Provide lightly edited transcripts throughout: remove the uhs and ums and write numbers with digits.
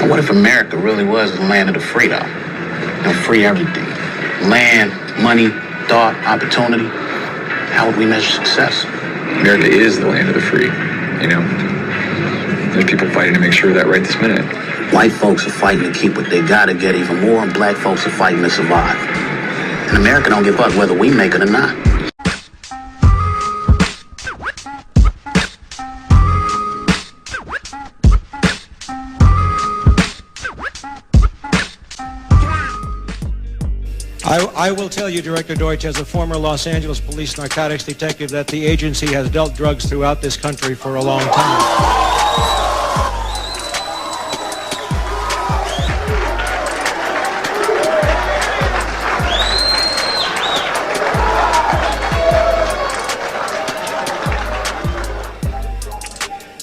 What if America really was the land of the free, though? Free everything. Land, money, thought, opportunity. How would we measure success? America is the land of the free, There's people fighting to make sure of that right this minute. White folks are fighting to keep what they gotta get even more, and black folks are fighting to survive. And America don't give up whether we make it or not. I will tell you, Director Deutsch, as a former Los Angeles police narcotics detective, that the agency has dealt drugs throughout this country for a long time.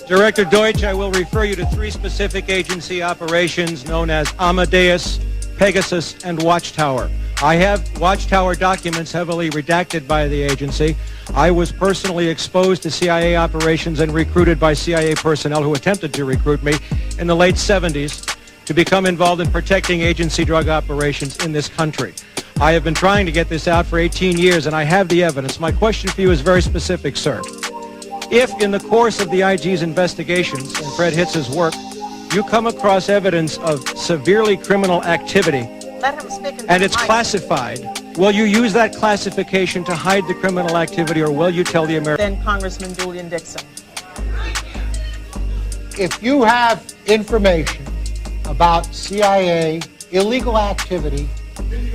Director Deutsch, I will refer you to 3 specific agency operations known as Amadeus, Pegasus, and Watchtower. I have Watchtower documents heavily redacted by the agency. I was personally exposed to CIA operations and recruited by CIA personnel who attempted to recruit me in the late 70s to become involved in protecting agency drug operations in this country. I have been trying to get this out for 18 years, and I have the evidence. My question for you is very specific, sir. If in the course of the IG's investigations and Fred Hitz's work, you come across evidence of severely criminal activity, and it's classified, will you use that classification to hide the criminal activity, or will you tell the American... Then Congressman Julian Dixon. If you have information about CIA illegal activity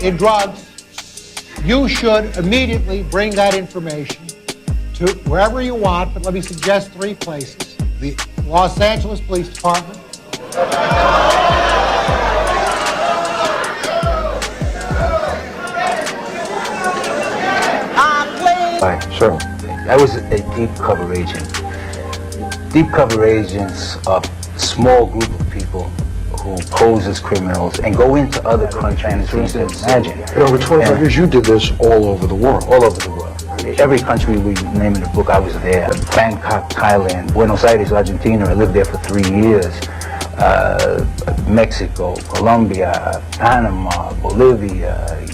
in drugs, you should immediately bring that information to wherever you want, but let me suggest 3 places. The Los Angeles Police Department, Right, sure. I was a deep cover agent. Deep cover agents are a small group of people who pose as criminals and go into other countries. Imagine. For over 25 years, you did this all over the world. All over the world. Every country we name in the book, I was there. Bangkok, Thailand, Buenos Aires, Argentina. I lived there for 3 years. Mexico, Colombia, Panama, Bolivia,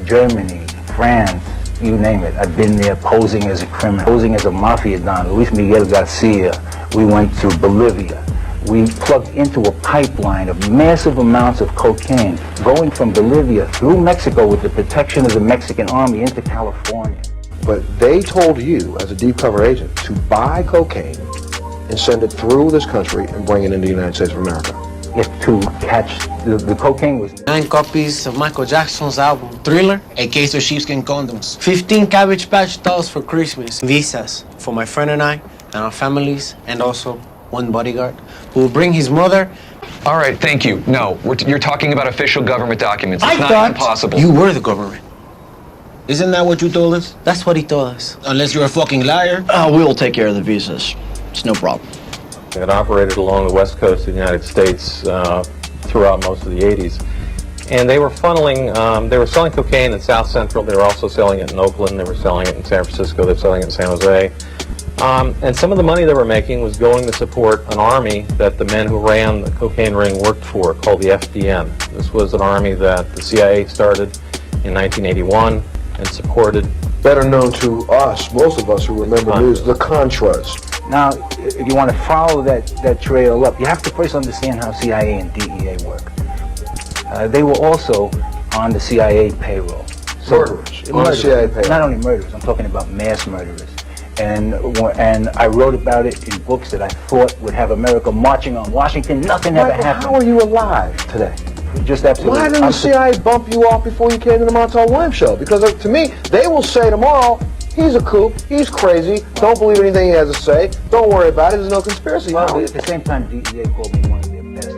Germany, France. You name it. I've been there posing as a criminal, posing as a mafia don. Luis Miguel Garcia. We went to Bolivia. We plugged into a pipeline of massive amounts of cocaine going from Bolivia through Mexico with the protection of the Mexican army into California. But they told you, as a deep cover agent, to buy cocaine and send it through this country and bring it into the United States of America. If to catch the cocaine was 9 copies of Michael Jackson's album Thriller, a case of sheepskin condoms, 15 Cabbage Patch dolls for Christmas, visas for my friend and I and our families, and also 1 bodyguard who will bring his mother. All right, thank you. No, you're talking about official government documents. It's not impossible. You were the government. Isn't that what you told us? That's what he told us. Unless you're a fucking liar. We'll take care of the visas. It's no problem. It operated along the west coast of the United States throughout most of the 80s. And they were funneling, they were selling cocaine in South Central. They were also selling it in Oakland. They were selling it in San Francisco. They were selling it in San Jose. And some of the money they were making was going to support an army that the men who ran the cocaine ring worked for, called the FDN. This was an army that the CIA started in 1981 and supported. Better known to us, most of us who remember news, the Contras. Now, if you want to follow that trail up, you have to first understand how CIA and DEA work. They were also on the CIA payroll. So, Murderers. On the CIA payroll. Not only murderers, I'm talking about mass murderers. And I wrote about it in books that I thought would have America marching on Washington. Nothing ever happened. How are you alive today? Just absolutely. Why didn't the CIA bump you off before you came to the Montel Williams show? Because to me, they will say tomorrow, he's a kook, he's crazy, don't believe anything he has to say, don't worry about it, there's no conspiracy. Well, at the same time, DEA called me one of their best.